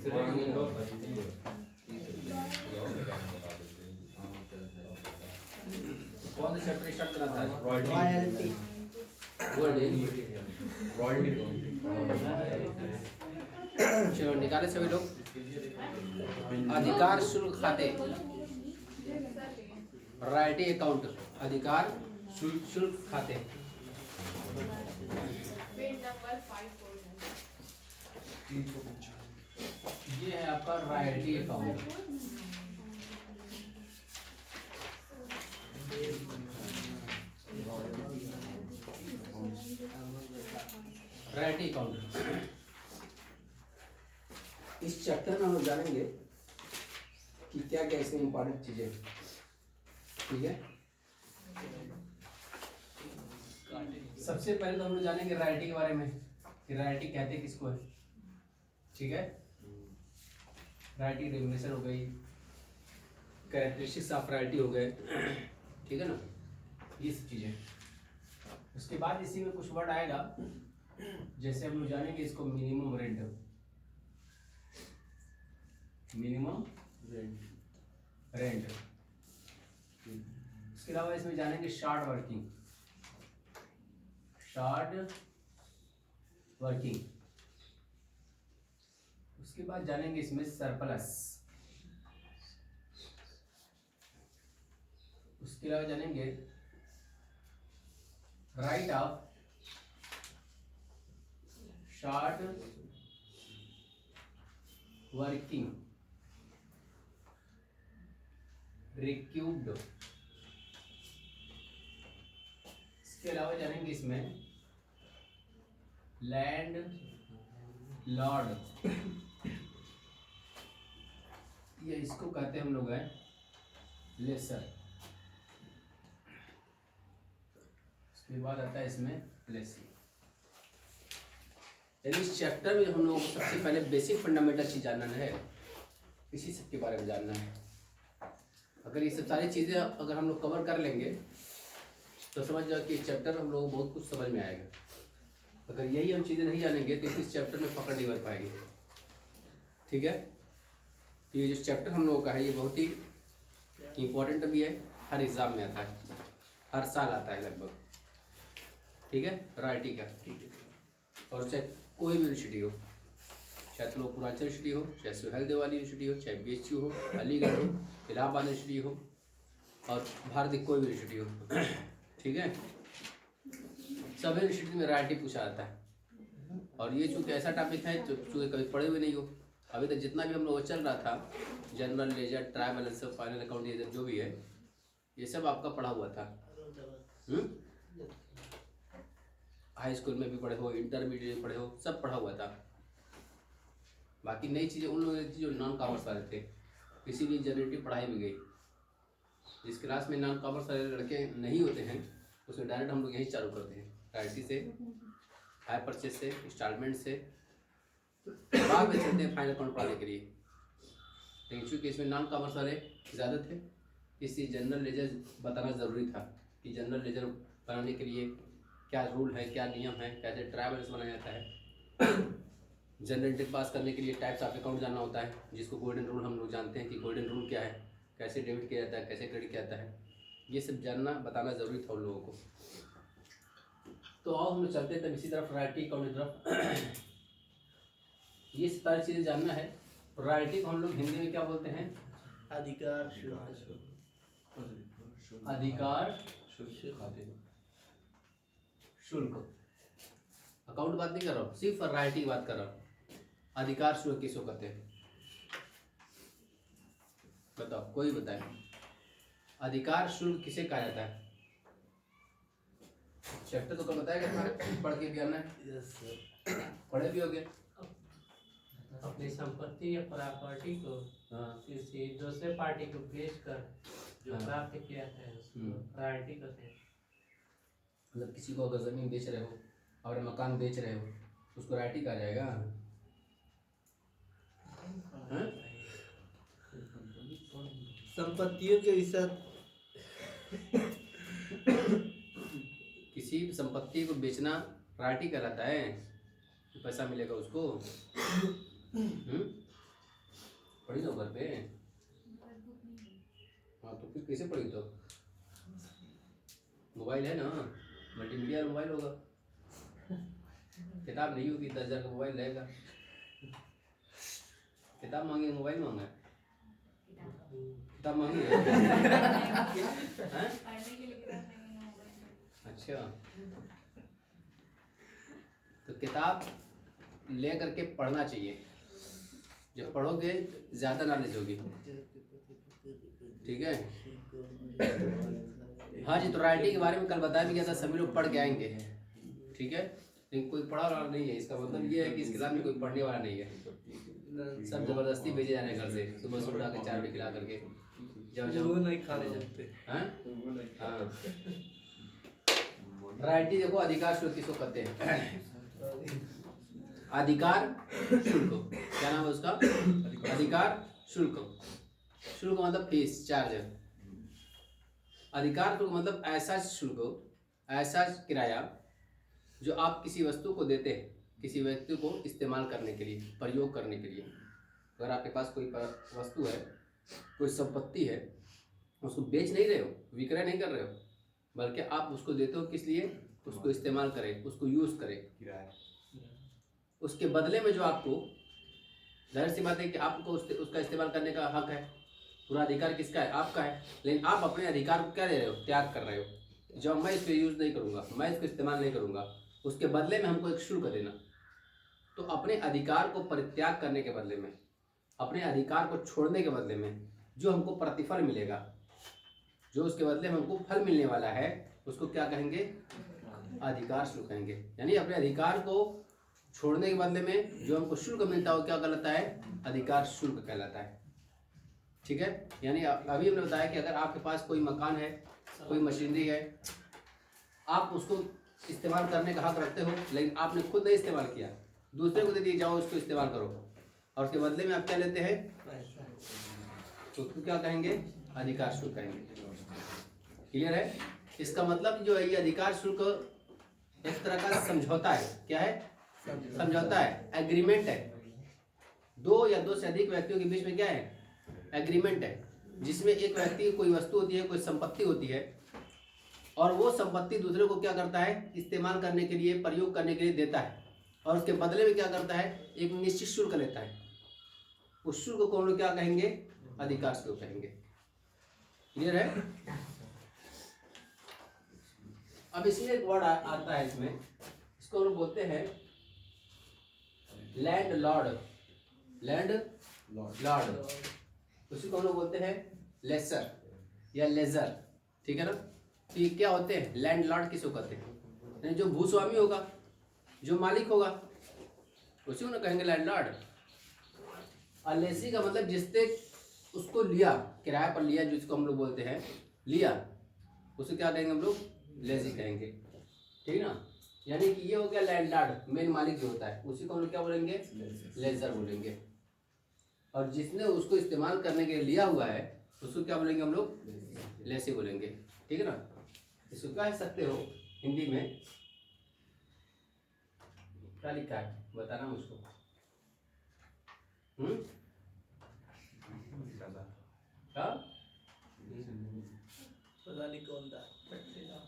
कौन सा chapter start करना था? रॉयल्टी। चलो निकाले सभी लोग। अधिकार शुल्क खाते, रॉयल्टी अकाउंट, अधिकार शुल्क खाते। ये है आपका रॉयल्टी अकाउंट। रॉयल्टी अकाउंट इस चैप्टर में हम लोग जानेंगे कि क्या क्या इसमें इंपॉर्टेंट चीजें, ठीक है। सबसे पहले तो हम लोग जानेंगे रॉयल्टी के बारे में कि रॉयल्टी कहते किसको है, ठीक है। रॉयल्टी रेगुलेशन हो गई, कैरेक्टरिस्टिक्स ऑफ रॉयल्टी हो गए, ठीक है ना, ये सब चीजें। उसके बाद इसी में कुछ वर्ड आएगा, जैसे हम लोग जानेंगे इसको मिनिमम रेंट, मिनिमम रेंट। उसके अलावा इसमें जानेंगे शॉर्ट वर्किंग, शॉर्ट वर्किंग। उसके बाद जानेंगे इसमें सरप्लस। उसके अलावा जानेंगे राइट ऑफ शॉर्ट वर्किंग रिक्यूब्ड। इसके अलावा जानेंगे इसमें लैंड लॉर्ड, ये इसको कहते हैं हम लोग हैं लेसर। उसके बाद आता है इसमें प्लेसी। यानी इस चैप्टर में हम लोगों को सबसे पहले बेसिक फंडामेंटल चीज जानना है, इसी सब के बारे में जानना है। अगर ये सब सारी चीजें अगर हम लोग कवर कर लेंगे तो समझ जाओ कि इस चैप्टर हम लोगों को बहुत कुछ समझ में आएगा। अगर यही हम चीजें नहीं जानेंगे तो इस चैप्टर में पकड़ नहीं कर पाएंगे, ठीक है। तो ये जो चैप्टर हम लोगों का है ये बहुत ही इम्पोर्टेंट भी है, हर एग्जाम में आता है, हर साल आता है लगभग, ठीक है, रॉयल्टी का। और चाहे कोई भी यूनिवर्सिटी हो, चाहे तो पूर्वांचल यूनिवर्सिटी हो, चाहे सुहेल देवाली यूनिवर्सिटी हो, चाहे BHU हो, अलीगढ़ हो, इलाहाबाद यूनिवर्सिटी हो, और भारत की कोई भी यूनिवर्सिटी हो, ठीक है, सभी यूनिवर्सिटी में रॉयल्टी पूछा जाता है। और ये चूँकि ऐसा टॉपिक है जो चूँकि कभी पढ़े हुए नहीं हो, अभी तक जितना भी हम लोग चल रहा था, general ledger, trial balance, final account, ये जो भी है ये सब आपका पढ़ा हुआ था। हाई स्कूल में भी पढ़े हो, इंटरमीडिएट में पढ़े हो, सब पढ़ा हुआ था। बाकी नई चीज़ें उन लोगों की जो नॉन कॉमर्स वाले थे, इसीलिए जनरेटिव पढ़ाई भी गई। जिस क्लास में नॉन कॉमर्स वाले लड़के नहीं होते हैं उसमें डायरेक्ट हम लोग यही चालू करते हैं, रॉयल्टी से, हाई परचेज से, इंस्टॉलमेंट से, बाद में चलते हैं फाइनल अकाउंट पढ़ाने के लिए। लेकिन चूँकि इसमें नॉन कॉमर्स वाले ज़्यादा थे, इसलिए जनरल लेजर बताना ज़रूरी था कि जनरल लेजर बनाने के लिए क्या रूल है, क्या नियम है, कैसे ट्रायल बैलेंस बनाया जाता है। जनरल एंट्री पास करने के लिए टाइप्स ऑफ अकाउंट जानना होता है, जिसको गोल्डन रूल हम लोग जानते हैं कि गोल्डन रूल क्या है, कैसे डेबिट किया जाता है, कैसे क्रेडिट किया जाता है, ये सब जानना बताना ज़रूरी था उन लोगों को। तो आओ हम लोग चलते हैं तब इसी तरफ रॉयल्टी अकाउंट की तरफ। ये सारी चीज़ें जानना है। रॉयल्टी को हम लोग हिंदी में क्या बोलते हैं? अधिकार अधिकार शुल्क। अकाउंट बात नहीं कर रहा हूँ, सिर्फ रॉयल्टी की बात कर रहा हूँ। अधिकार शुल्क किसको कहते हैं? बताओ, कोई बताए। अधिकार शुल्क किसे कहा जाता है? चैप्टर तो कल बताया गया, पढ़ के भी आना है, पढ़े भी हो गए। अपनी संपत्ति या प्रॉपर्टी को किसी दूसरे पार्टी को बेचकर जो प्राप्त किया है उसको रॉयल्टी कहते हैं। मतलब किसी को अगर जमीन बेच रहे हो और मकान बेच रहे हो उसको रॉयल्टी कहा जाएगा। संपत्तियों के विषय, किसी संपत्ति को बेचना रॉयल्टी कहलाता है, पैसा मिलेगा उसको। फिर कैसे पढ़ी तो? मोबाइल है ना, मल्टीमीडिया मोबाइल होगा, किताब नहीं होगी। 10,000 का मोबाइल रहेगा, किताब मांगी है, मोबाइल मांगा है, किताब मांगी है। हैं? अच्छा, तो किताब ले करके पढ़ना चाहिए, जब पढ़ोगे ज़्यादा नॉलेज होगी। ठीक है। हाँ जी, तो राइटिंग के बारे में कल बताया भी गया था, सभी लोग पढ़ के आएंगे। ठीक है, लेकिन कोई पढ़ा वाला नहीं है, इसका मतलब ये है कि इस किताब में कोई पढ़ने वाला नहीं है। सब जबरदस्ती भेजे जाने घर से, सुबह सुबह उठा के 4 बजे खिला करके जब वो नहीं खाने जाते हाँ। राइटिंग देखो, अधिकार शुल्क किसको कहते हैं? अधिकार शुल्क, क्या नाम है उसका? अधिकार शुल्क। शुल्क मतलब फीस, चार्ज। अधिकार शुल्क मतलब ऐसा शुल्क, ऐसा किराया जो आप किसी वस्तु को देते हैं किसी व्यक्ति को इस्तेमाल करने के लिए, प्रयोग करने के लिए। अगर आपके पास कोई वस्तु है, कोई संपत्ति है, उसको बेच नहीं रहे हो, विक्रय नहीं कर रहे हो, बल्कि आप उसको देते हो किस लिए? उसको इस्तेमाल करें, उसको यूज़ करें। उसके बदले में जो आपको, जाहिर सी बात है कि आपको उसका इस्तेमाल करने का हक है, पूरा अधिकार किसका है? आपका है। लेकिन आप अपने अधिकार को क्या दे रहे हो? त्याग कर रहे हो। जब मैं इसको यूज़ नहीं करूँगा, मैं इसको इस्तेमाल नहीं करूँगा, उसके बदले में हमको एक शुल्क देना। तो अपने अधिकार को परित्याग करने के बदले में, अपने अधिकार को छोड़ने के बदले में जो हमको प्रतिफल मिलेगा, जो उसके बदले में हमको फल मिलने वाला है, उसको क्या कहेंगे? अधिकार शुल्क कहेंगे। यानी अपने अधिकार को छोड़ने के बदले में जो हमको शुल्क मिलता है वो क्या कहलाता है? अधिकार शुल्क कहलाता है। ठीक है। यानी अभी हमने बताया कि अगर आपके पास कोई मकान है, कोई मशीनरी है, आप उसको इस्तेमाल करने का हक रखते हो, लेकिन आपने खुद नहीं इस्तेमाल किया, दूसरे को दे दिए, जाओ उसको इस्तेमाल करो, और उसके बदले में आप क्या लेते हैं? तो उसको क्या कहेंगे? अधिकार शुल्क कहेंगे। क्लियर है? इसका मतलब जो है ये अधिकार शुल्क एक तरह का समझौता है। क्या है? समझौता है, एग्रीमेंट है। दो या दो से अधिक व्यक्तियों के बीच में क्या है? एग्रीमेंट है, जिसमें एक व्यक्ति की कोई वस्तु होती है, कोई संपत्ति होती है, और वो संपत्ति दूसरे को क्या करता है? इस्तेमाल करने के लिए, प्रयोग करने के लिए देता है, और उसके बदले में क्या करता है? एक निश्चित शुल्क लेता है। उस शुल्क को हम लोग क्या कहेंगे? अधिकार शुल्क कहेंगे। क्लियर है? अब इसमें एक वर्ड आता है, इसमें इसको हम लोग बोलते हैं लैंड लॉर्ड। लैंड लॉर्ड, उसी को हम लोग बोलते हैं लेसर या लेजर। ठीक है ना? तो ये क्या होते हैं? लैंड लॉर्ड किसको कहते हैं? यानी जो भूस्वामी होगा, जो मालिक होगा, उसी को ना कहेंगे लैंड लॉर्ड। और लेसी का मतलब जिसने उसको लिया, किराए पर लिया, जिसको हम लोग बोलते हैं लिया, उसे क्या कहेंगे हम लोग? लेजी कहेंगे। ठीक है ना? यानी कि ये हो गया लैंड लॉर्ड, मेन मालिक जो होता है, उसी को हम लोग क्या बोलेंगे? लेजर बोलेंगे। और जिसने उसको इस्तेमाल करने के लिए लिया हुआ है, उसको क्या बोलेंगे हम लोग? लेसी बोलेंगे। ठीक है ना? इसको कह सकते हो हिंदी में, क्या लिखा है बताना मुझको। क्या? पता नहीं कौन था।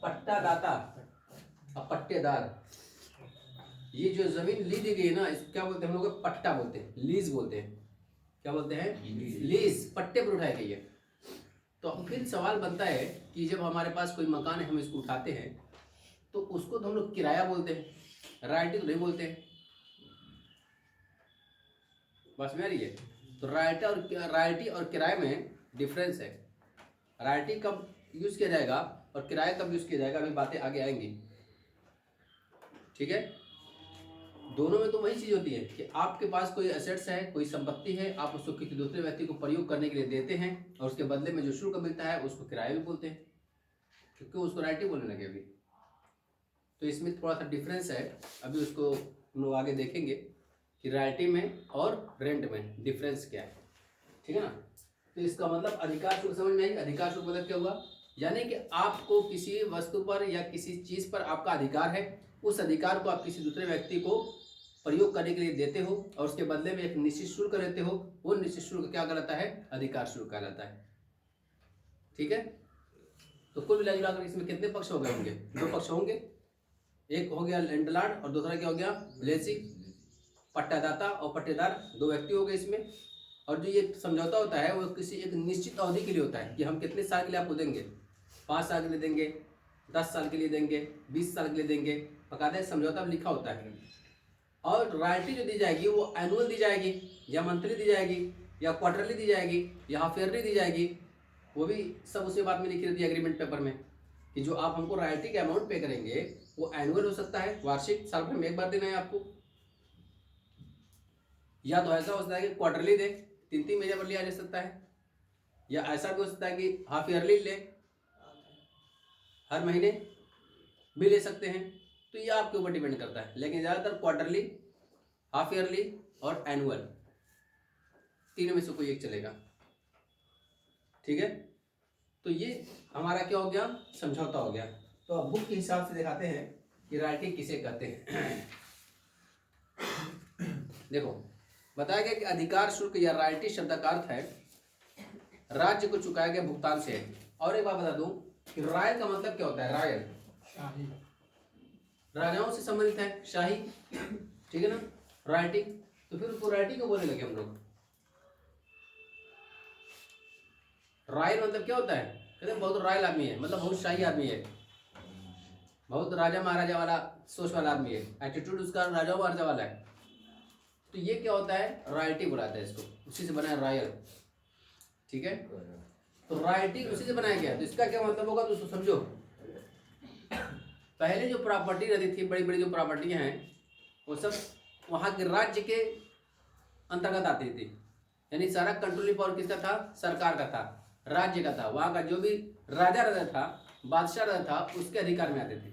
पट्टादाता और पट्टेदार। ये जो जमीन ली दी गई है ना, इसको क्या बोलते हैं हम लोग? पट्टा बोलते हैं, लीज बोलते हैं। क्या बोलते हैं? लीज। पट्टे पर उठाई गई है। तो फिर सवाल बनता है कि जब हमारे पास कोई मकान है, हम इसको उठाते हैं, तो उसको तो हम लोग किराया बोलते हैं, राइटी तो नहीं बोलते हैं। बस में आ रही है? तो राइटी और किराए में डिफरेंस है। राइटी कब यूज किया जाएगा और किराया कब यूज किया जाएगा, अभी बातें आगे आएंगी। ठीक है? दोनों में तो वही चीज होती है कि आपके पास कोई एसेट्स है, कोई संपत्ति है, आप उसको किसी दूसरे व्यक्ति को प्रयोग करने के लिए देते हैं, और उसके बदले में जो शुल्क मिलता है उसको किराया भी बोलते हैं, क्योंकि उसको राइटी बोलने लगे अभी। तो इसमें थोड़ा सा डिफरेंस है, अभी उसको हम लोग आगे देखेंगे कि राइटी में और रेंट में डिफरेंस क्या है। ठीक है ना? तो इसका मतलब अधिकार शुल्क समझ में आई? अधिकार शुल्क मतलब क्या हुआ? यानी कि आपको किसी वस्तु पर या किसी चीज पर आपका अधिकार है, उस अधिकार को आप किसी दूसरे व्यक्ति को प्रयोग करने के लिए देते हो, और उसके बदले में एक निश्चित शुल्क लेते हो। वो निश्चित शुल्क क्या कहलाता है? अधिकार शुल्क कहलाता है। ठीक है। तो कुल मिलाकर इसमें कितने पक्ष हो गए होंगे? 2 पक्ष होंगे। एक हो गया लैंडलॉर्ड और दूसरा क्या हो गया? लेसी। पट्टादाता और पट्टेदार 2 व्यक्ति हो गए इसमें। और जो ये समझौता होता है वो किसी एक निश्चित अवधि के लिए होता है कि हम कितने साल के लिए आपको देंगे, 5 साल के लिए देंगे, 10 साल के लिए देंगे, 20 साल के लिए देंगे, बकायदा समझौता में लिखा होता है। और रॉयल्टी जो दी जाएगी वो एनुअल दी जाएगी या मंथली दी जाएगी या क्वार्टरली दी जाएगी या हाफ ईयरली दी जाएगी, वो भी सब उसी बात में लिखी रहती है एग्रीमेंट पेपर में कि जो आप हमको रॉयल्टी का अमाउंट पे करेंगे वो एनुअल हो सकता है, वार्षिक, साल भर में एक बार देना है आपको, या तो ऐसा हो सकता है कि क्वार्टरली दे, 3-3 महीने पर लिया जा सकता है, या ऐसा भी हो सकता है कि हाफ ईयरली ले, हर महीने भी ले सकते हैं। तो ये आपके ऊपर डिपेंड करता है, लेकिन ज़्यादातर क्वार्टरली, हाफ ईयरली और एनुअल, तीनों में से कोई एक चलेगा। ठीक है, तो ये हमारा क्या हो गया? समझौता हो गया। तो अब बुक के हिसाब से दिखाते हैं कि रॉयल्टी किसे कहते हैं। देखो, बताया गया कि अधिकार शुल्क या रॉयल्टी शब्द का अर्थ है राज्य को चुकाया गया भुगतान से। और एक बात बता दूं कि रॉयल का मतलब क्या होता है? रॉयल शाही, राजाओं से संबंधित है, शाही, ठीक है ना। रॉयल्टी, तो फिर उसको रॉयल्टी क्यों बोलने लगे हम लोग? रॉयल मतलब क्या होता है? कहते हैं बहुत रॉयल आदमी है, मतलब बहुत शाही आदमी है, बहुत राजा महाराजा वाला सोच वाला आदमी है, एटीट्यूड उसका राजा महाराजा वाला है। तो ये क्या होता है? रॉयल्टी बुलाते हैं इसको, उसी से बना है रॉयल। ठीक है, तो रॉयल्टी उसी से बनाया गया। तो इसका क्या मतलब होगा दोस्तों, समझो। पहले जो प्रॉपर्टी रहती थी, बड़ी बड़ी जो प्रॉपर्टियां हैं, वो सब वहाँ के राज्य के अंतर्गत आती थी, यानी सारा कंट्रोलिंग पावर किसका था? सरकार का था, राज्य का था। वहाँ का जो भी राजा रहता था, बादशाह रहता था, उसके अधिकार में आते थे।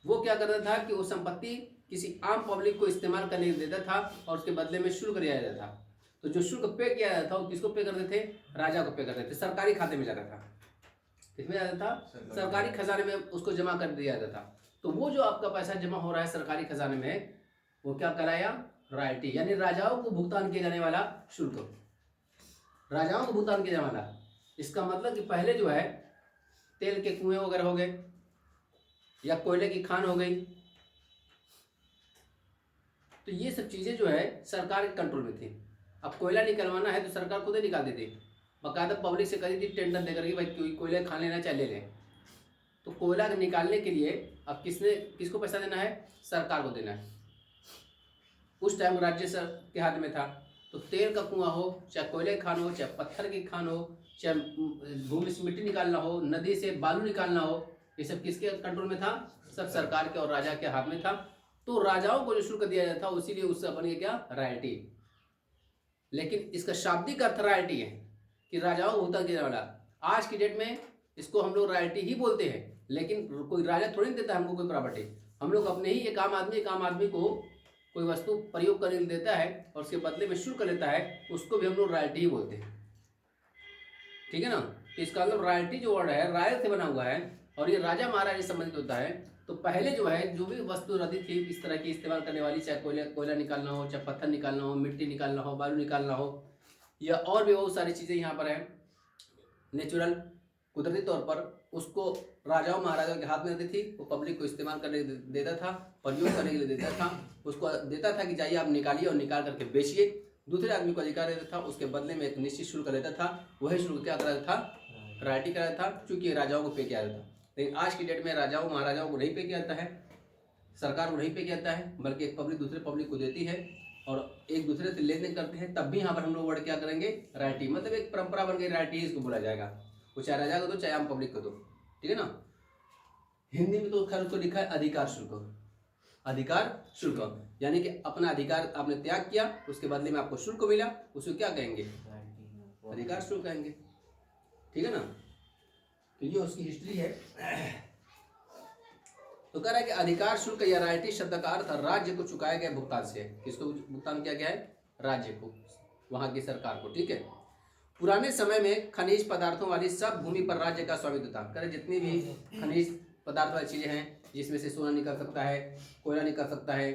वो क्या करता था कि वो संपत्ति किसी आम पब्लिक को इस्तेमाल करने देता था और उसके बदले में शुल्क लिया जाता था। तो जो शुल्क पे किया जाता था वो किसको पे करते थे? राजा को पे करते थे, सरकारी खाते में जाता था। किसमें जाता था? सरकारी खजाने में उसको जमा कर दिया जाता था। तो वो जो आपका पैसा जमा हो रहा है सरकारी खजाने में, वो क्या कराया? रॉयल्टी, यानी राजाओं को भुगतान किया जाने वाला शुल्क, राजाओं को भुगतान किया जाने वाला। इसका मतलब कि पहले जो है तेल के कुएं वगैरह हो गए या कोयले की खान हो गई, तो ये सब चीजें जो है सरकार के कंट्रोल में थी। अब कोयला निकलवाना है तो सरकार खुद ही निकाल देती, बाकायदा पब्लिक से करी थी टेंडर देकर कि भाई कोयला खान लेना चाहे ले लें। तो कोयला निकालने के लिए अब किसको पैसा देना है? सरकार को देना है। उस टाइम राज्य सर के हाथ में था। तो तेल का कुआं हो, चाहे कोयले खान हो, चाहे पत्थर की खान हो, चाहे भूमि से मिट्टी निकालना हो, नदी से बालू निकालना हो, ये सब किसके कंट्रोल में था? सब सरकार के और राजा के हाथ में था। तो राजाओं को जो शुल्क दिया जाता था उसीलिए उससे बन क्या? रॉयल्टी। लेकिन इसका शाब्दिक अर्थ रॉयल्टी है कि राजाओं को भुगतान किया वाला। आज की डेट में इसको हम लोग रॉयल्टी ही बोलते हैं, लेकिन कोई राजा थोड़ी देता है हमको कोई प्रॉपर्टी। हम लोग अपने ही एक आम आदमी को कोई वस्तु प्रयोग करने के लिए देता है और उसके बदले में शुल्क लेता है, उसको भी हम लोग रॉयल्टी ही बोलते हैं। ठीक है ना। तो इसका मतलब रॉयल्टी जो वर्ड है रॉयल से बना हुआ है और ये राजा महाराजा से संबंधित होता है। तो पहले जो है जो भी वस्तु रहती थी इस तरह की इस्तेमाल करने वाली, चाहे कोयला निकालना हो, चाहे पत्थर निकालना हो, मिट्टी निकालना हो, बालू निकालना हो, या और भी बहुत सारी चीज़ें यहाँ पर है नेचुरल, कुदरती तौर पर, उसको राजाओं महाराजाओं के हाथ में रहती थी। वो पब्लिक को इस्तेमाल करने देता था, प्रयोग करने के लिए देता था, उसको देता था कि जाइए आप निकालिए और निकाल करके बेचिए। दूसरे आदमी को अधिकार देता था, उसके बदले में एक निश्चित शुल्क लेता था। वही शुल्क क्या कराता था? रॉयल्टी कराता था, चूंकि राजाओं को पे किया जाता था। लेकिन आज की डेट में राजाओं महाराजाओं को नहीं पे किया जाता है, सरकार को नहीं पे किया जाता है, बल्कि एक पब्लिक दूसरे पब्लिक को देती है और एक दूसरे से लेन देन करते हैं। तब भी यहाँ पर हम लोग वर्ड क्या करेंगे? रॉयल्टी। मतलब एक परंपरा बन गई, रॉयल्टी इसको बोला जाएगा। वो चाहे राजा को दो चाहे आम पब्लिक को दो, ठीक है ना। हिंदी में तो खैर उसको लिखा है अधिकार शुल्क। अधिकार शुल्क यानी कि अपना अधिकार आपने त्याग किया, उसके बदले में आपको शुल्क मिला, उसको क्या कहेंगे? अधिकार शुल्क कहेंगे, ठीक है ना। तो ये उसकी हिस्ट्री है। तो कह रहा है कि अधिकार शुल्क या रॉयल्टी शब्द का अर्थ राज्य को चुकाया गया भुगतान से। किसको भुगतान किया गया है? राज्य को, वहां की सरकार को, ठीक है। पुराने समय में खनिज पदार्थों वाली सब भूमि पर राज्य का स्वामित्व था। कह रहे जितनी भी खनिज पदार्थ वाली चीजें हैं, जिसमें से सोना निकल सकता है, कोयला निकल सकता है,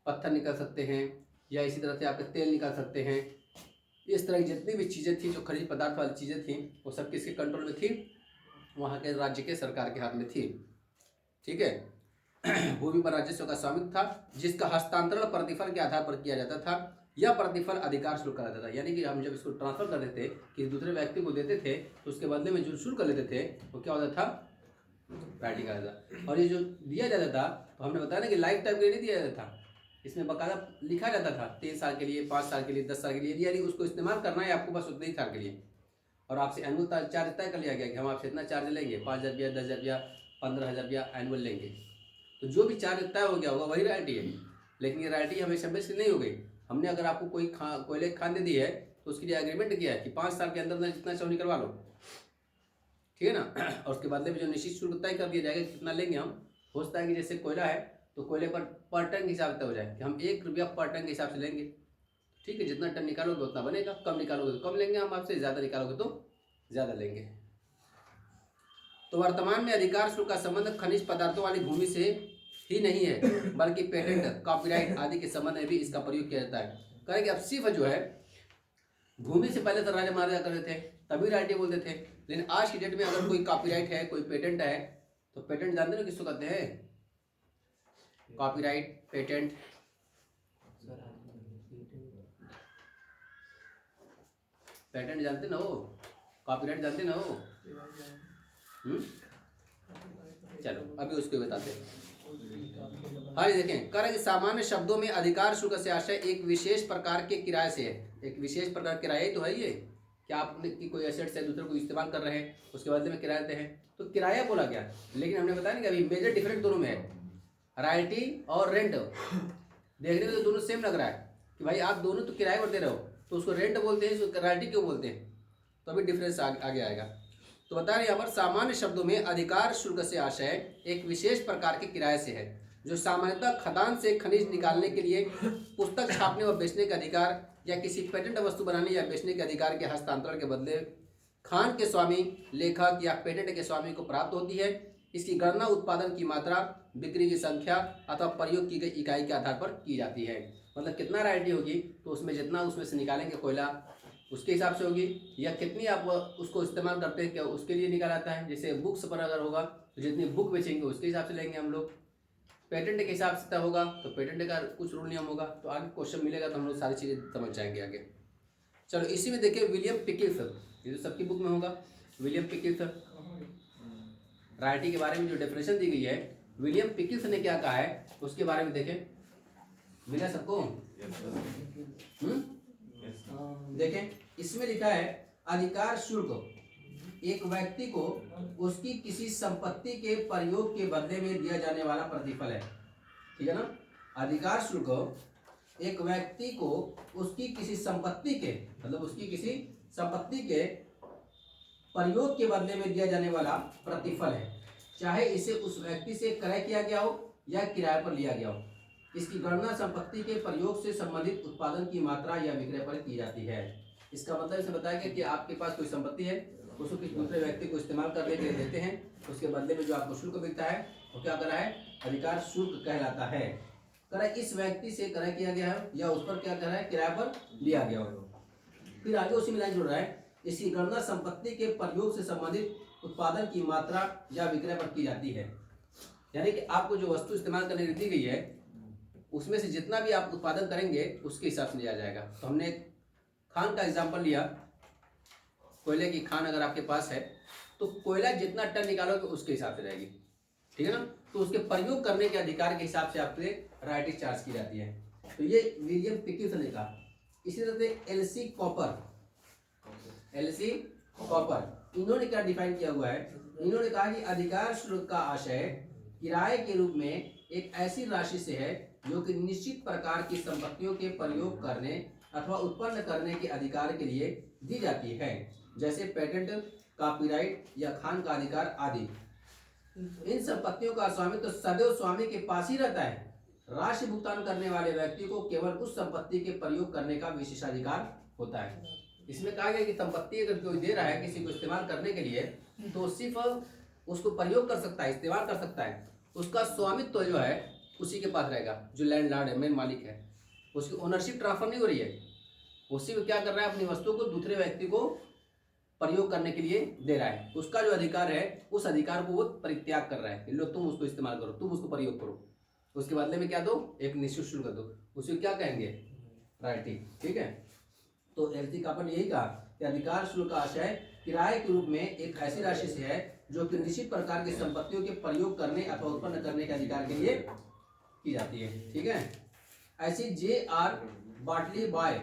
पत्थर निकल सकते हैं, या इसी तरह से आपके तेल निकल सकते हैं, इस तरह की जितनी भी चीज़ें थी, जो खनिज पदार्थ वाली चीज़ें थी, वो सब किसके कंट्रोल में थी? वहाँ के राज्य के सरकार के हाथ में थी। ठीक है। भूमि पर राजस्व का स्वामित्व था, जिसका हस्तांतरण प्रतिफल के आधार पर किया जाता था। यह प्रतिफल अधिकार शुल्क कहलाता था। यानी कि हम जब इसको ट्रांसफर कर देते, किसी दूसरे व्यक्ति को देते थे, तो उसके बदले में जो शुल्क लेते थे वो क्या होता था? राइटिंग का था। और ये जो दिया जाता था, तो हमने बताया ना कि लाइफ टाइम के लिए नहीं दिया जाता था, इसमें बकायदा लिखा जाता था 3 साल के लिए, 5 साल के लिए, 10 साल के लिए, यानी उसको इस्तेमाल करना है आपको बस उतने ही साल के लिए। और आपसे एनुअल चार्ज तय कर लिया गया कि हम आपसे इतना चार्ज लेंगे, 5,000 रुपया, 10,000 रुपया, 15,000 रुपया एनुअल लेंगे। तो जो भी चार्ज तय हो गया होगा वही रॉयल्टी है। लेकिन ये रॉयल्टी हमेशा बेसिक नहीं हो गई। हमने अगर आपको कोई कोयले की खान दे दी है, तो उसके लिए एग्रीमेंट किया है कि 5 साल के अंदर जितना चाहो निकलवा लो, ठीक है ना। और उसके बदले में जो निश्चित शुल्क तय कर दिया जाएगा कितना लेंगे हम। हो सकता है कि जैसे कोयला है तो कोयले पर टन के हिसाब से हो जाए कि हम 1 रुपया पर टन के हिसाब से लेंगे। ठीक है, जितना टन निकालोगे उतना बनेगा, कम निकालोगे तो कम लेंगे हम आपसे, ज़्यादा निकालोगे तो ज़्यादा लेंगे। तो वर्तमान में अधिकार शुल्क का संबंध खनिज पदार्थों वाली भूमि से ही नहीं है, बल्कि पेटेंट, कॉपीराइट आदि के संबंध में भी इसका प्रयोग किया जाता है। कहें कि अब सिर्फ जो है भूमि से पहले तो राजा महाराजा कर रहे थे, तभी राइटी बोलते थे। लेकिन आज की डेट में अगर कोई कॉपीराइट है, कोई पेटेंट है, तो पेटेंट जानते हो किसको कहते हैं? कॉपीराइट, पेटेंट, पेटेंट जानते ना हो, कॉपीराइट जानते ना हो। चलो अभी उसको बताते हैं। हाँ ये देखें, कर सामान्य शब्दों में अधिकार शुल्क से आशय एक विशेष प्रकार के किराए से है। एक विशेष प्रकार किराया ही तो है ये, कि आपने की कोई एसेट्स है दूसरे को इस्तेमाल कर रहे हैं, उसके बदले में किराया देते हैं, तो किराया बोला गया। लेकिन हमने बताया ना कि अभी मेजर डिफरेंस दोनों में है, रॉयल्टी और रेंट। देखने में तो दोनों सेम लग रहा है कि भाई आप दोनों तो किराए पर दे रहे हो, तो उसको रेंट बोलते हैं, उसको रॉयल्टी क्यों बोलते हैं, तो अभी डिफरेंस आगे आएगा। तो बता रहे यहाँ पर सामान्य शब्दों में अधिकार शुल्क से आशय एक विशेष प्रकार के किराए से है, जो सामान्यतः खदान से खनिज निकालने के लिए पुस्तक छापने व बेचने का अधिकार या किसी पेटेंट वस्तु बनाने या बेचने के अधिकार के हस्तांतरण के बदले खान के स्वामी, लेखक या पेटेंट के स्वामी को प्राप्त होती है। इसकी गणना उत्पादन की मात्रा, बिक्री की संख्या अथवा प्रयोग की गई इकाई के आधार पर की जाती है। मतलब कितना रॉयल्टी होगी तो उसमें जितना उसमें से निकालेंगे कोयला उसके हिसाब से होगी, या कितनी आप उसको इस्तेमाल करते हैं क्या उसके लिए निकाला जाता है। जैसे बुक्स पर अगर होगा तो जितनी बुक बेचेंगे उसके हिसाब से लेंगे हम लोग। पेटेंट के हिसाब से होगा तो पेटेंट का कुछ रूल नियम होगा। तो आगे क्वेश्चन मिलेगा तो हम लोग सारी चीज़ें समझ जाएंगे आगे। चलो इसी में देखिए विलियम पिकिल्स, ये तो सबकी बुक में होगा। विलियम पिकिल्स राइटी के बारे में जो डेफिनेशन दी गई है, विलियम पिकिल्स ने क्या कहा है उसके बारे में देखें। मिला सबको? देखें इसमें लिखा है अधिकार शुल्क एक व्यक्ति को उसकी किसी संपत्ति के प्रयोग के बदले में दिया जाने वाला प्रतिफल है। ठीक है ना। अधिकार शुल्क एक व्यक्ति को उसकी किसी संपत्ति के, मतलब उसकी किसी संपत्ति के प्रयोग के बदले में दिया जाने वाला प्रतिफल है, चाहे इसे उस व्यक्ति से क्रय किया गया हो या किराए पर लिया गया हो। इसकी गणना संपत्ति के प्रयोग से संबंधित उत्पादन की मात्रा या विक्रय पर की जाती है। इसका मतलब इसे बताया गया कि आपके पास कोई संपत्ति है, उसको किसी दूसरे व्यक्ति को इस्तेमाल करने के लिए देते हैं, उसके बदले में जो आपको शुल्क मिलता है वो क्या करा है? अधिकार शुल्क कहलाता है। क्रय इस व्यक्ति से क्रय किया गया है या उस पर क्या करा है? किराए पर लिया गया हो। फिर आगे उसी में लाइन जुड़ रहा है, इसकी गणना संपत्ति के प्रयोग से संबंधित उत्पादन की मात्रा या विक्रय पर की जाती है। यानी कि आपको जो वस्तु इस्तेमाल करने की दी गई है उसमें से जितना भी आप उत्पादन करेंगे उसके हिसाब से लिया जाएगा। तो हमने एक खान का एग्जांपल लिया, कोयले की खान अगर आपके पास है तो कोयला जितना टन निकालोगे उसके हिसाब से रहेगी। ठीक है ना। तो उसके प्रयोग करने के अधिकार के हिसाब से आपसे रॉयल्टी चार्ज की जाती है। तो ये विलियम पिकिल्स ने कहा। इसी तरह से एलसी कॉपर इन्होंने क्या डिफाइन किया हुआ है? इन्होंने कहा कि अधिकार शुल्क का आशय किराए के रूप में एक ऐसी राशि से है जो कि निश्चित प्रकार की संपत्तियों के प्रयोग करने अथवा उत्पन्न करने के अधिकार के लिए दी जाती है, जैसे पेटेंट, कॉपीराइट या खान का अधिकार आदि। इन संपत्तियों का स्वामित्व तो सदैव स्वामी के पास ही रहता है। राशि भुगतान करने वाले व्यक्ति को केवल उस संपत्ति के प्रयोग करने का विशेषाधिकार होता है। इसमें कहा गया कि संपत्ति अगर कोई दे रहा है किसी को इस्तेमाल करने के लिए तो सिर्फ उसको प्रयोग कर सकता है, इस्तेमाल कर सकता है। उसका स्वामित्व तो जो है उसी के पास रहेगा, जो लैंडलॉर्ड है, मेन मालिक है। उसकी ओनरशिप ट्रांसफर नहीं हो रही है, उसी में क्या कर रहा है, अपनी वस्तु को दूसरे व्यक्ति को प्रयोग करने के लिए दे रहा है। उसका जो अधिकार है उस अधिकार को वो परित्याग कर रहा है कि लो तुम उसको इस्तेमाल करो, तुम उसको प्रयोग करो, उसके बदले में क्या दो, एक निश्चित शुल्क दो, उसे क्या कहेंगे, रॉयल्टी। ठीक है, तो एलसी कापर ने यही कहा कि अधिकार शुल्क का आशय किराए के रूप में एक ऐसी राशि से है जो कि निश्चित प्रकार की संपत्तियों के प्रयोग करने अथवा उत्पन्न करने के अधिकार के लिए की जाती है। ठीक है, ऐसी J.R. बाटली बॉय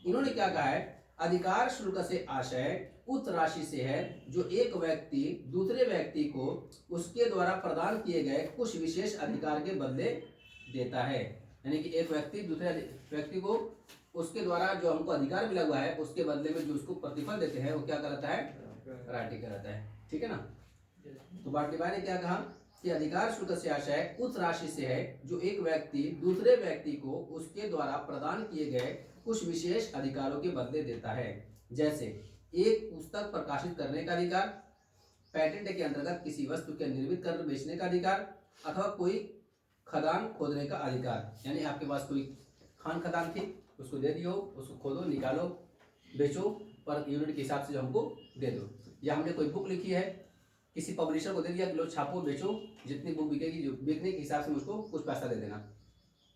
इन्होंने क्या कहा है, अधिकार शुल्क से आशय उस राशि से है जो एक व्यक्ति दूसरे व्यक्ति को उसके द्वारा प्रदान किए गए कुछ विशेष अधिकार के बदले देता है। यानी कि एक व्यक्ति दूसरे व्यक्ति को उसके द्वारा जो हमको अधिकार मिला हुआ है उसके बदले में जो उसको प्रतिफल देते हैं वो क्या कहलाता है, रॉयल्टी कहलाता है। ठीक है ना, तो बाटली बॉय ने क्या कहा कि अधिकार शुल्क से आशय उस राशि से है जो एक व्यक्ति दूसरे व्यक्ति को उसके द्वारा प्रदान किए गए कुछ विशेष अधिकारों के बदले देता है, जैसे एक पुस्तक प्रकाशित करने का अधिकार, पेटेंट के अंतर्गत किसी वस्तु के निर्मित कर बेचने का अधिकार, अथवा कोई खदान खोदने का अधिकार। यानी आपके पास कोई खान खदान थी, उसको दे दियो, उसको खोदो, निकालो, बेचो, पर यूनिट के हिसाब से जो हमको दे दो। या हमने कोई बुक लिखी है, किसी पब्लिशर को दे दिया कि लो छापो, बेचो, जितनी बुक बिकेगी जो बिकने के हिसाब से मुझको कुछ पैसा दे देना।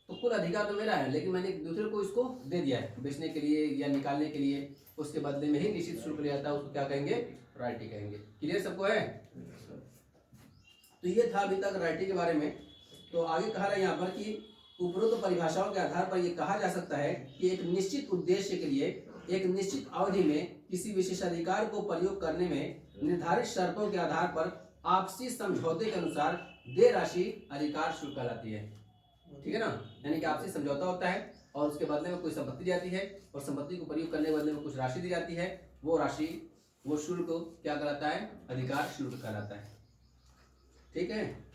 तो कुल अधिकार तो मेरा है, लेकिन मैंने दूसरे को इसको दे दिया है बेचने के लिए या निकालने के लिए, उसके बदले में ही निश्चित शुल्क लिया जाता है, उसको क्या कहेंगे, रॉयल्टी कहेंगे। क्लियर सबको है? तो ये था अभी तक रॉयल्टी के बारे में। तो आगे कहा रहा है यहाँ पर कि उपरोक्त परिभाषाओं के आधार पर यह कहा जा सकता है कि एक निश्चित उद्देश्य के लिए एक निश्चित अवधि में किसी विशेषाधिकार को प्रयोग करने में निर्धारित शर्तों के आधार पर आपसी समझौते के अनुसार देय राशि अधिकार शुल्क कहलाती है। ठीक है ना, यानी कि आपसी समझौता होता है और उसके बदले में कोई संपत्ति जाती है और संपत्ति को प्रयोग करने के बदले में कुछ राशि दी जाती है, वो राशि वो शुल्क क्या कहलाता है, अधिकार शुल्क कहलाता है। ठीक है,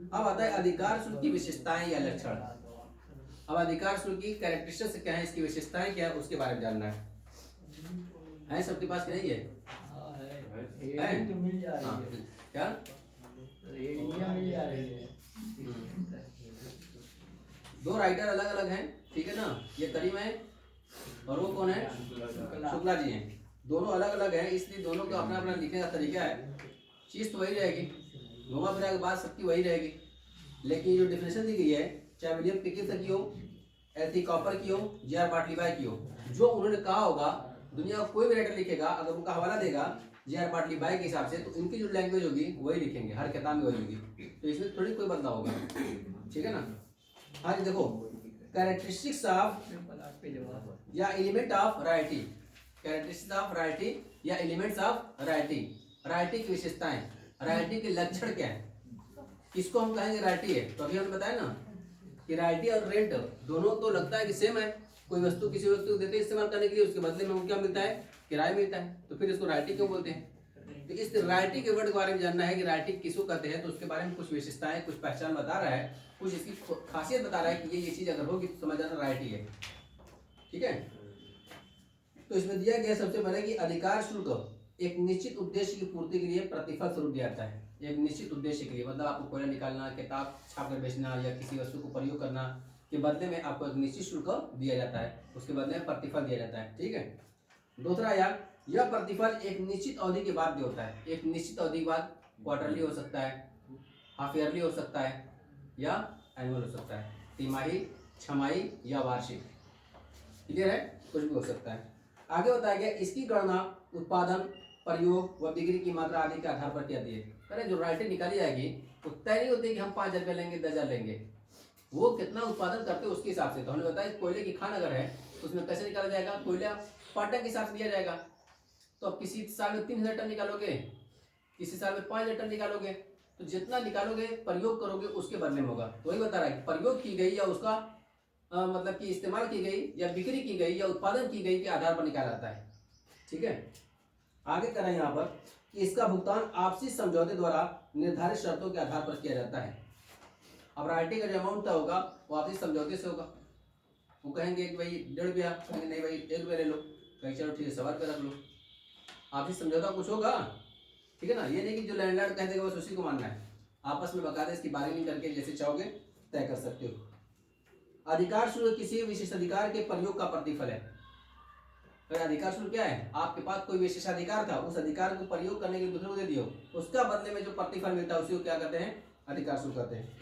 अब आता है अधिकार शुल्क की विशेषताएं या लक्षण। अब अधिकार शुल्क की कैरेक्टरिस्टिक्स क्या है, इसकी विशेषताएं क्या है, उसके बारे में जानना है सबके पास कि नहीं है? तो मिल जा हाँ, रही है, क्या मिल जा रही है। दो राइटर अलग अलग हैं, ठीक है ना, ये करीम है और वो कौन है, शुक्ला जी हैं। दोनों अलग अलग हैं, इसलिए दोनों का अपना अपना लिखने का तरीका है। चीज़ तो वही रहेगी, घुमा फिरा के बात सबकी वही रहेगी, लेकिन जो डिफिनेशन दी गई है, चाहे विलियम पिकिंसन की हो, एलसी कॉपर की हो, J.R. बाटली बॉय की हो, जो उन्होंने कहा होगा, दुनिया का कोई भी राइटर लिखेगा अगर उनका हवाला देगा J.R. बाटली बॉय के हिसाब से, तो इनकी जो लैंग्वेज होगी वही लिखेंगे, हर किताब में वही होगी, तो इसमें थोड़ी कोई बदलाव होगा। ठीक है ना। हाँ देखो, कैरेक्टरिस्टिक्स ऑफ या element of royalty, characteristics of royalty या एलिमेंट्स ऑफ रॉयल्टी, रॉयल्टी की विशेषताएं, रॉयल्टी के लक्षण क्या है, किसको हम कहेंगे रॉयल्टी है। तो अभी हमने बताया ना कि रॉयल्टी और रेंट दोनों तो लगता है कि सेम है, कोई वस्तु किसी वस्तु को देते हैं इस्तेमाल करने के लिए, उसके बदले में वो क्या मिलता है, किराया मिलता है, तो फिर इसको रॉयल्टी क्यों बोलते हैं। तो इस रॉयल्टी के वर्ड के बारे में जानना है कि रॉयल्टी किसको कहते हैं, तो उसके बारे में कुछ विशेषताएं, कुछ पहचान बता रहा है, कुछ इसकी खासियत बता रहा है कि ये चीज अगर होगी तो समझ जाना रॉयल्टी है। ठीक है, तो इसमें दिया गया सबसे पहले कि अधिकार शुल्क एक निश्चित उद्देश्य की पूर्ति के लिए प्रतिफल स्वरूप दिया जाता है। एक निश्चित उद्देश्य के लिए, मतलब आपको कोयला निकालना, किताब छाप कर बेचना या किसी वस्तु को प्रयोग करना के बदले में आपको एक निश्चित शुल्क दिया जाता है, उसके बदले में प्रतिफल दिया जाता है। ठीक है, दूसरा यह प्रतिफल एक निश्चित अवधि के बाद भी होता है। एक निश्चित अवधि के बाद क्वार्टरली हो सकता है, हाफ ईयरली हो सकता है या एनुअल हो सकता है, तिमाही, छमाही या वार्षिक। क्लियर है, कुछ भी हो सकता है। आगे बताया गया इसकी गणना उत्पादन, प्रयोग व बिक्री की मात्रा आदि के आधार पर किया जाती है। अरे जो रॉयल्टी निकाली जाएगी वो तय नहीं होती कि हम 5 रुपये लेंगे, 10,000 लेंगे, वो कितना उत्पादन करते हैं उसके हिसाब से। तो हमने बताया कोयले की खान अगर है तो उसमें कैसे निकाला जाएगा, कोयला पर टन के हिसाब से दिया जाएगा। तो अब किसी साल में 3,000 टन निकालोगे, किसी साल में 5,000 टन निकालोगे, तो जितना निकालोगे प्रयोग करोगे उसके बदले में होगा। तो वही बता रहा है प्रयोग की गई या उसका मतलब कि इस्तेमाल की गई या बिक्री की गई या उत्पादन की गई के आधार पर निकाला जाता है। ठीक है, आगे करें यहाँ पर कि इसका भुगतान आपसी समझौते द्वारा निर्धारित शर्तों के आधार पर किया जाता है। अब रॉयल्टी का जो अमाउंट तय होगा वो आपसी समझौते से होगा। वो कहेंगे कि भाई 1.5 रुपया, कहेंगे नहीं भाई 1 रुपया ले लो, कहीं चलो ठीक है 1.25 रुपया रख लो, आपसी समझौता कुछ होगा। ठीक है ना, ये नहीं कि जो लैंडलॉर्ड कह देगा बस उसी को मानना है, आपस में बकायदे इसकी बार्गेनिंग करके जैसे चाहोगे तय कर सकते हो। अधिकार शुल्क किसी विशेषाधिकार के प्रयोग का प्रतिफल है। तो अधिकार शुल्क क्या है? आपके पास कोई विशेषाधिकार था, उस अधिकार को प्रयोग करने के लिए दूसरे को दे दियो, उसका बदले में जो प्रतिफल मिलता है उसी को क्या कहते हैं? अधिकार शुल्क कहते हैं।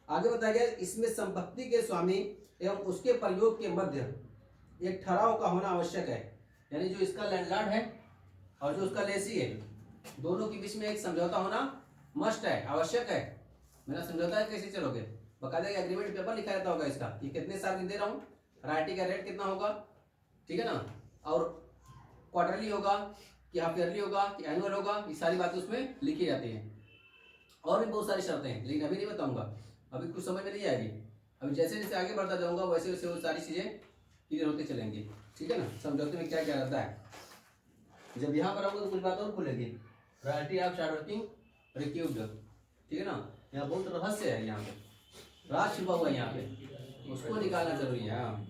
आगे बताया गया इसमें संपत्ति के स्वामी एवं उसके प्रयोग के मध्य एक ठहराव का होना आवश्यक है। यानी जो इसका लैंडलॉर्ड है और जो उसका लेसी है, दोनों के बीच में एक समझौता होना मस्ट है, आवश्यक है। मेरा समझौता है, कैसे चलोगे? बकायदा एग्रीमेंट पेपर लिखा रहता होगा इसका कि कितने साल की दे रहा हूँ, रॉयल्टी का रेट कितना होगा, ठीक है ना, और क्वार्टरली होगा कि हाफ ईयरली होगा कि एनुअल होगा, ये सारी बातें उसमें लिखी जाती हैं। और भी बहुत सारी शर्तें हैं, लेकिन अभी नहीं बताऊंगा, अभी कुछ समझ में नहीं आएगी। अभी जैसे जैसे आगे बढ़ता जाऊंगा वैसे वैसे वो सारी चीज़ें क्लियर होती चलेंगी, ठीक है ना। समझौते में क्या क्या रहता है, जब यहाँ पर आऊंगा तो कुछ बात और खुलेगी। रॉयल्टी ऑफ शार्ट वर्किंग रिक्यूब्ड, ठीक है ना, यहाँ बहुत रहस्य है, यहाँ पे राज छुपा हुआ है, यहाँ पे उसको निकालना जरूरी है। हाँ,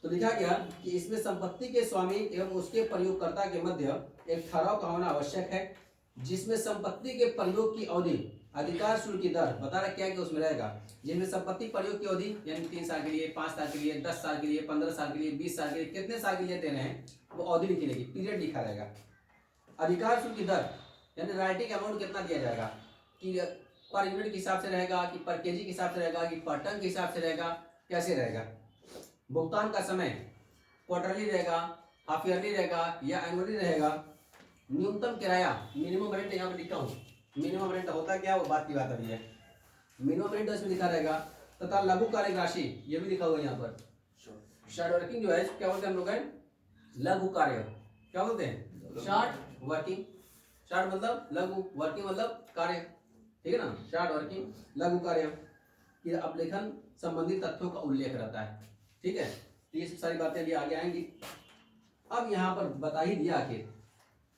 तो लिखा गया कि इसमें संपत्ति के स्वामी एवं उसके प्रयोगकर्ता के मध्य एक ठहराव का होना आवश्यक है, जिसमें संपत्ति के प्रयोग की अवधि, अधिकार शुल्क की दर बता रहा क्या उसमें रहेगा, जिसमें संपत्ति प्रयोग की अवधि यानी 3 साल के लिए, 5 साल के लिए, 10 साल के लिए, 15 साल के लिए, 20 साल के लिए, कितने साल के लिए दे रहे हैं वो अवधि लिखी रहेगी, पीरियड लिखा रहेगा। अधिकार शुल्क की दर यानी रॉयल्टी का अमाउंट कितना दिया जाएगा, कि पर यूनिट के हिसाब से रहेगा कि पर केजी के हिसाब से रहेगा कि पर टन के हिसाब से रहेगा, कैसे रहेगा। भुगतान का समय क्वार्टरली रहेगा, हाफ ईयरली रहेगा या एनुअली रहेगा। न्यूनतम किराया मिनिमम रेंट यहाँ पर लिखा हूँ, मिनिमम रेंट होता क्या वो बात की बात अभी है, मिनिमम रेंट इसमें लिखा रहेगा। तथा लघु कार्य राशि ये भी लिखा हुआ है यहाँ पर। शार्ट वर्किंग जो है क्या बोलते हैं हम लोग हैं, लघु कार्य, क्या बोलते हैं, शार्ट वर्किंग। शार्ट मतलब लघु, वर्किंग मतलब कार्य, ठीक है ना। शार्ट वर्किंग लघु कार्य की अपलेखन संबंधित तथ्यों का उल्लेख रहता है, ठीक है। तो ये सारी बातें अभी आगे आएंगी। अब यहाँ पर बता ही दिया आखिर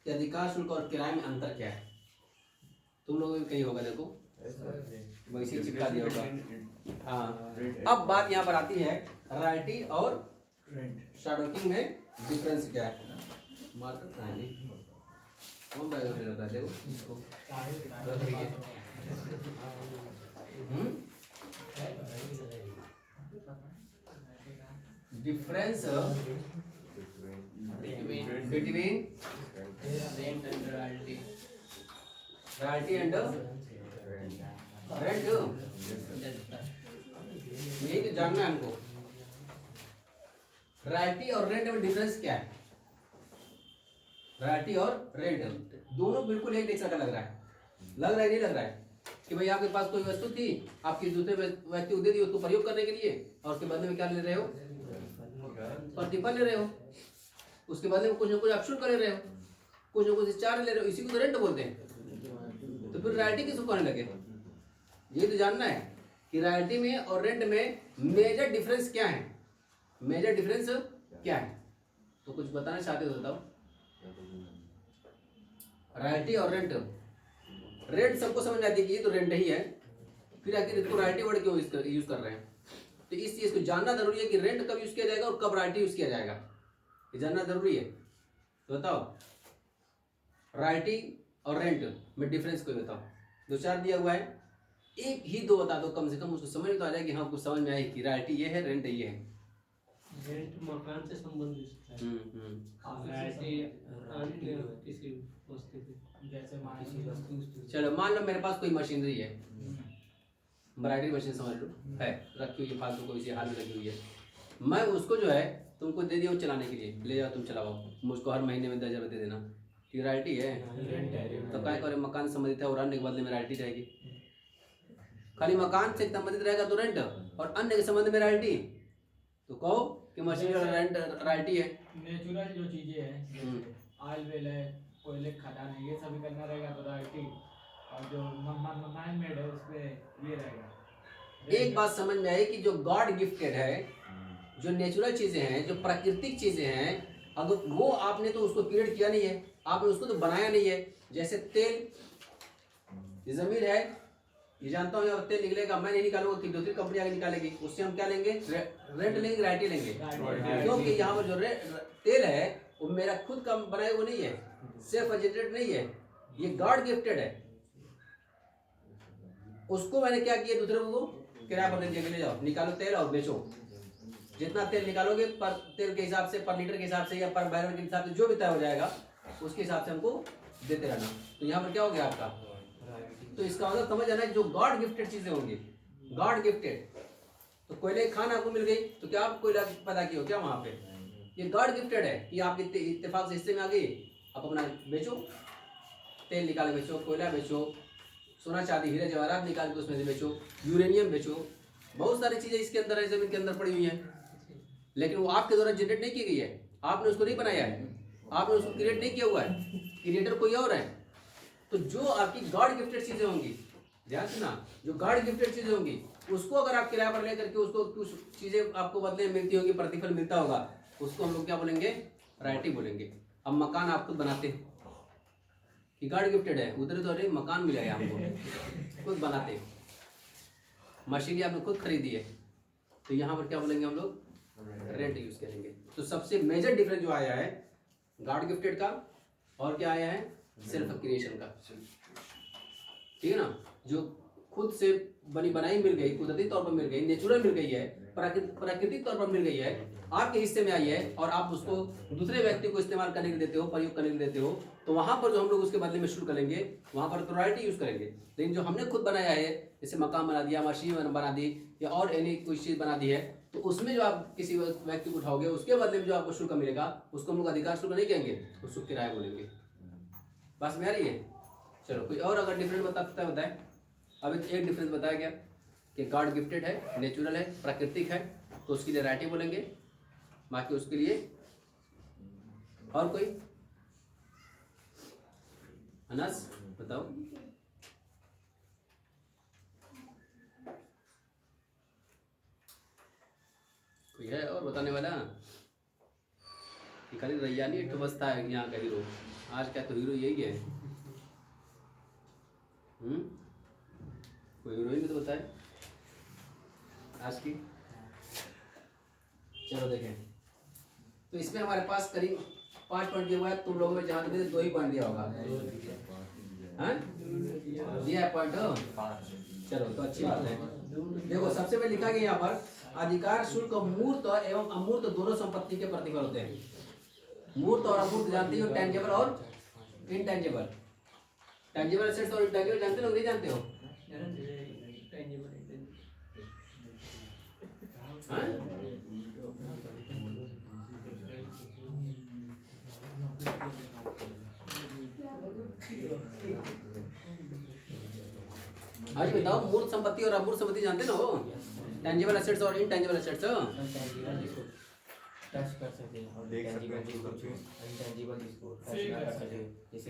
कि अधिकार शुल्क और किराए में अंतर क्या है, तुम लोगों में कहीं होगा, देखो वैसे चिपका दिया होगा। हाँ, अब बात यहाँ पर आती है रॉयल्टी और शार्ट वर्किंग में डिफरेंस क्या है। मार्कर कहाँ है, कौन बैग में रहता है, देखो इसको difference between rent and royalty, royalty and rent, यही तो जानना है हमको। रॉयल्टी और रेंट में डिफरेंस क्या है। रॉयल्टी और रेंट दोनों बिल्कुल एक जैसा का लग रहा है, लग रहा है नहीं लग रहा है कि भाई आपके पास कोई वस्तु थी, आपकी दूसरे व्यक्ति को दे दी उसको प्रयोग करने के लिए, और उसके बदले में क्या ले रहे हो, प्रतिफल ले रहे हो, उसके बदले में कुछ ना कुछ अपशुल्क ले रहे हो, कुछ ना कुछ चार्ज ले रहे हो, इसी को तो रेंट बोलते हैं। तो फिर रॉयल्टी किसको कहने लगे, ये तो जानना है कि रॉयल्टी में और रेंट में मेजर डिफरेंस क्या है, मेजर डिफरेंस क्या है। तो कुछ बताना चाहते हो बताओ। रॉयल्टी और रेंट, रेंट सबको समझ आती है कि ये तो रेंट ही है, फिर आखिर इसको रॉयल्टी वर्ड क्यों यूज कर रहे हैं। तो इस चीज को जानना जरूरी है कि रेंट कब यूज किया जाएगा और कब रॉयल्टी यूज किया जाएगा, ये जानना जरूरी है। तो बताओ रॉयल्टी और रेंट में डिफरेंस कोई बताओ, 2-4 दिया हुआ है, एक ही 2 बता दो कम से कम, उसको समझ तो आ जाए कि हाँ कुछ समझ में आए कि रॉयल्टी ये है रेंट ये है। रेंट मकान से संबंधित है, रॉयल्टी अन्य किसी वस्तु की, जैसे वस्तु। चलो मान लो मेरे पास कोई मशीनरी है, एम्ब्रॉयडरी मशीन समझ लो है, रखी हुई है फालतू को इसी हाल में रखी हुई है, मैं उसको जो है तुमको दे दिया चलाने के लिए, ले जाओ तुम चलाओ, मुझको हर महीने में 10,000 दे देना, ये रॉयल्टी है। तो क्या करे, मकान संबंधित है और अन्य के बदले में रॉयल्टी रहेगी। खाली मकान से संबंधित रहेगा तो रेंट, और अन्य के संबंध में रॉयल्टी, तो कहो कि मशीन का रेंट रॉयल्टी है। नेचुरल जो चीजें हैं, ऑयल वेल है, कोयले खदान है, ये सभी करना रहेगा तो रॉयल्टी, और जो मैन मेड है उस पे ये रहेगा। एक बात समझ में आई कि जो गॉड गिफ्टेड है, जो नेचुरल चीजें हैं, जो प्राकृतिक चीजें हैं, अगर वो आपने तो उसको क्रिएट किया नहीं है, आपने उसको तो बनाया नहीं है। जैसे तेल, ये जमीन है, ये जानता हूँ यहाँ तेल निकलेगा, मैं नहीं निकालूंगा, दूसरी कंपनी आगे निकालेगी, उससे हम क्या लेंगे, रेंट लेंगे, रॉयल्टी लेंगे, क्योंकि यहाँ पर जो तेल है वो मेरा खुद का बनाया वो नहीं है, सेल्फ जनरेटेड नहीं है, ये गॉड गिफ्टेड है। उसको मैंने क्या किया, दूसरे को किराया पर दे के ले जाओ, निकालो तेल और बेचो। जितना तेल निकालोगे पर तेल के हिसाब से, पर लीटर के हिसाब से या पर बैरल के हिसाब से जो भी तय हो जाएगा उसके हिसाब से हमको देते रहना। तो यहाँ पर क्या हो गया आपका, तो इसका मतलब समझ आना, जो गॉड गिफ्टेड चीजें होंगी, गॉड गिफ्टेड। तो कोयले की खान आपको मिल गई तो क्या आप कोयला पैदा किया हो क्या वहां पे, ये गॉड गिफ्टेड है कि आप इत्तेफाक से हिस्से में आ गई, आप अपना बेचो, तेल निकाल बेचो, कोयला बेचो, सोना चांदी हीरे जवाहरात निकाल के उसमें से बेचो, यूरेनियम बेचो, बहुत सारी चीजें इसके अंदर है, जमीन के अंदर पड़ी हुई हैं, लेकिन वो आपके द्वारा जनरेट नहीं की गई है, आपने उसको नहीं बनाया है, आपने उसको क्रिएट नहीं किया हुआ है, क्रिएटर कोई और है। तो जो आपकी गॉड गिफ्टेड चीजें होंगी, ध्यान सुना, जो गॉड गिफ्टेड चीजें होंगी उसको अगर आप किराया पर लेकर के उसको कुछ चीजें आपको बदले में मिलती होगी, प्रतिफल मिलता होगा, उसको हम लोग क्या बोलेंगे, रॉयल्टी बोलेंगे। अब मकान आप खुद बनाते हैं कि गॉड गिफ्टेड है, उधर तो अरे मकान मिला है आपको, खुद बनाते हैं, मशीनरी आपने खुद खरीदी है, तो यहाँ पर क्या बोलेंगे हम लोग, रेंट यूज करेंगे। तो सबसे मेजर डिफरेंस जो आया है गॉड गिफ्टेड का और क्या आया है, सेल्फ क्रिएशन का, ठीक है ना, जो खुद से बनी बनाई मिल गई, कुदरती तौर पर मिल गई, नेचुरल मिल गई है, प्राकृतिक तौर पर मिल गई है, आपके हिस्से में आई है और आप उसको दूसरे व्यक्ति को इस्तेमाल करने के लिए देते हो, प्रयोग करने के लिए देते हो, तो वहां पर जो हम लोग उसके बदले में शुरू करेंगे वहां पर तो रॉयल्टी यूज करेंगे। लेकिन जो हमने खुद बनाया है, जैसे मकान बना दिया, मशीन बना दी या और एनी कोई चीज बना दी है, तो उसमें जो आप किसी व्यक्ति को उठाओगे उसके बदले में जो आपको शुल्क मिलेगा उसको हम लोग अधिकार शुल्क नहीं कहेंगे, उसको किराया बोलेंगे। बस में आ रही है। चलो कोई और अगर डिफरेंट बता सकता है बताए। अब एक डिफरेंस बताया गया कि गॉड गिफ्टेड है, नेचुरल है, प्राकृतिक है, तो उसके लिए रॉयल्टी बोलेंगे, बाकी उसके लिए और कोई अनस बताओ। कोई है और बताने वाला कि खाली रैयानी एक बसता है यहाँ का हीरो, आज का तो हीरो यही है। कोई हीरोइन भी तो बताए आज की। चलो देखें, तो इसमें हमारे पास करीब 5 पॉइंट दिया हुआ है, तुम लोगों में जहाँ तक 2 ही पॉइंट दिया होगा, हाँ दिया है पॉइंट। चलो तो अच्छी बात है। देखो सबसे पहले लिखा गया यहाँ पर, अधिकार शुल्क मूर्त एवं अमूर्त दोनों संपत्ति के प्रतिफल होते हैं। मूर्त और अमूर्त जानते हो, टेंजेबल और इनटेंजेबल। टेंजेबल एसेट्स और इनटेंजेबल जानते हो नहीं जानते हो? आज बताओ, मूर्त संपत्ति और अमूर्त संपत्ति जानते ना हो? टेंजेबल एसेट्स और इनटेंजेबल एसेट्स टच कर सकते हैं और देख सकते हैं, इनटेंजिबल इसको टच कर सकते हैं।